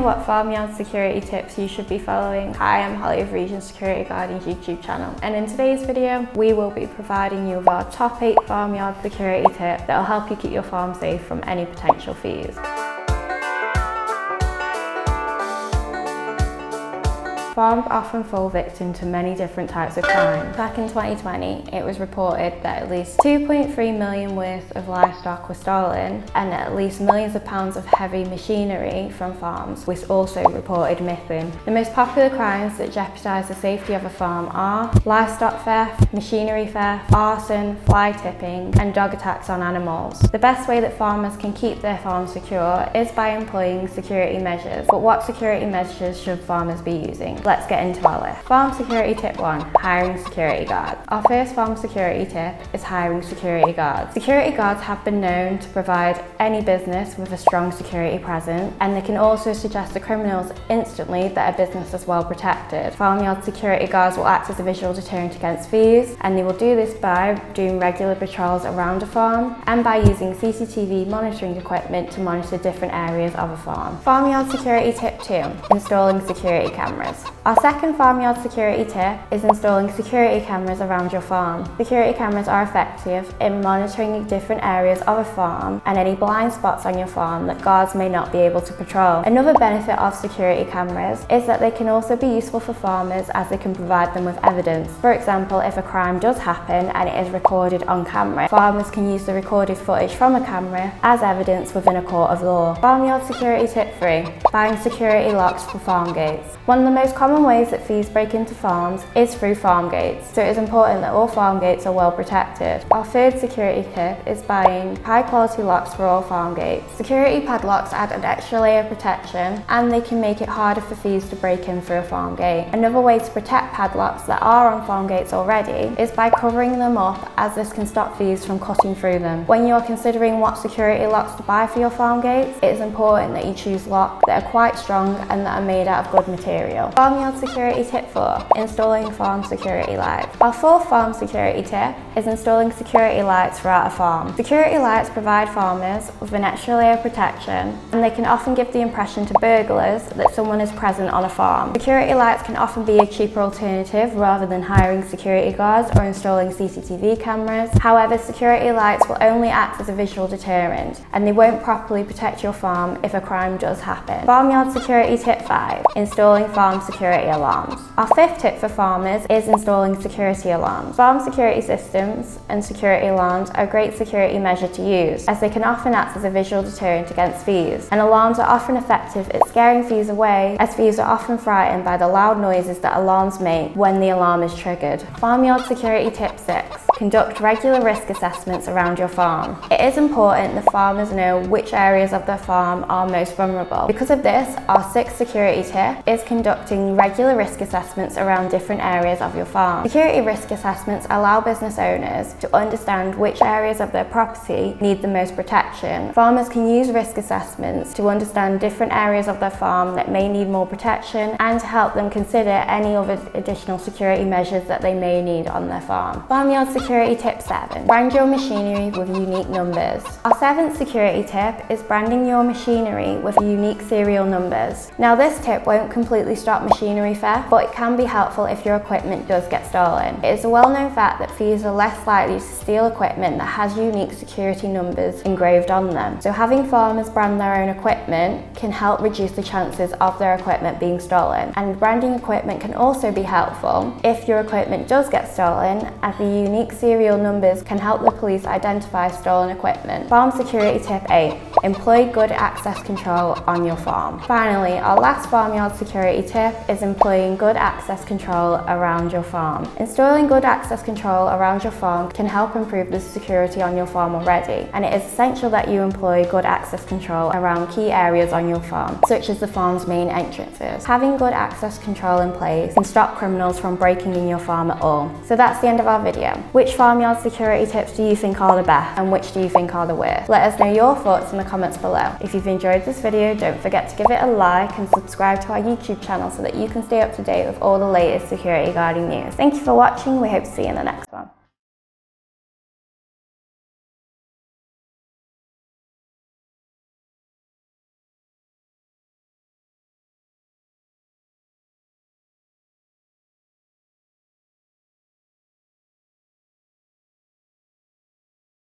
what farmyard security tips you should be following. Hi, I'm Holly of Region Security Guardian's YouTube channel, and in today's video we will be providing you with our top 8 farmyard security tips that will help you keep your farm safe from any potential thieves. Farms often fall victim to many different types of crime. Back in 2020, it was reported that at least 2.3 million worth of livestock was stolen, and at least millions of pounds of heavy machinery from farms was also reported missing. The most popular crimes that jeopardise the safety of a farm are livestock theft, machinery theft, arson, fly tipping, and dog attacks on animals. The best way that farmers can keep their farms secure is by employing security measures. But what security measures should farmers be using? Let's get into our list. Farm security tip 1, hiring security guards. Our first farm security tip is hiring security guards. Security guards have been known to provide any business with a strong security presence, and they can also suggest to criminals instantly that a business is well protected. Farmyard security guards will act as a visual deterrent against thieves, and they will do this by doing regular patrols around a farm and by using CCTV monitoring equipment to monitor different areas of a farm. Farmyard security tip 2, installing security cameras. Our second farmyard security tip is installing security cameras around your farm. Security cameras are effective in monitoring different areas of a farm and any blind spots on your farm that guards may not be able to patrol. Another benefit of security cameras is that they can also be useful for farmers as they can provide them with evidence. For example, if a crime does happen and it is recorded on camera, farmers can use the recorded footage from a camera as evidence within a court of law. Farmyard security tip 3, buying security locks for farm gates. One of the most common ways that thieves break into farms is through farm gates, so it is important that all farm gates are well protected. Our third security tip is buying high quality locks for all farm gates. Security padlocks add an extra layer of protection, and they can make it harder for thieves to break in through a farm gate. Another way to protect padlocks that are on farm gates already is by covering them up, as this can stop thieves from cutting through them. When you are considering what security locks to buy for your farm gates, it is important that you choose locks that are quite strong and that are made out of good material. Farmyard security tip 4, installing farm security lights. Our fourth farm security tip is installing security lights throughout a farm. Security lights provide farmers with an extra layer of protection, and they can often give the impression to burglars that someone is present on a farm. Security lights can often be a cheaper alternative rather than hiring security guards or installing CCTV cameras. However, security lights will only act as a visual deterrent, and they won't properly protect your farm if a crime does happen. Farmyard security tip 5, installing farm security alarms. Our fifth tip for farmers is installing security alarms. Farm security systems and security alarms are a great security measure to use, as they can often act as a visual deterrent against thieves, and alarms are often effective at scaring thieves away, as thieves are often frightened by the loud noises that alarms make when the alarm is triggered. Farmyard security tip 6, conduct regular risk assessments around your farm. It is important that farmers know which areas of their farm are most vulnerable. Because of this, our 6th security tip is conducting regular risk assessments around different areas of your farm. Security risk assessments allow business owners to understand which areas of their property need the most protection. Farmers can use risk assessments to understand different areas of their farm that may need more protection, and to help them consider any other additional security measures that they may need on their farm. Farmyard security tip 7, brand your machinery with unique numbers. Our 7th security tip is branding your machinery with unique serial numbers. Now, this tip won't completely stop machinery theft, but it can be helpful if your equipment does get stolen. It is a well-known fact that thieves are less likely to steal equipment that has unique security numbers engraved on them. So having farmers brand their own equipment can help reduce the chances of their equipment being stolen. And branding equipment can also be helpful if your equipment does get stolen, as the unique serial numbers can help the police identify stolen equipment. Farm security tip 8, employ good access control on your farm. Finally, our last farmyard security tip is employing good access control around your farm. Installing good access control around your farm can help improve the security on your farm already, and it is essential that you employ good access control around key areas on your farm, such as the farm's main entrances. Having good access control in place can stop criminals from breaking in your farm at all. So that's the end of our video. Which farmyard security tips do you think are the best, and which do you think are the worst? Let us know your thoughts in the comments below. If you've enjoyed this video, don't forget to give it a like and subscribe to our YouTube channel so that you can stay up to date with all the latest security guarding news. Thank you for watching. We hope to see you in the next one.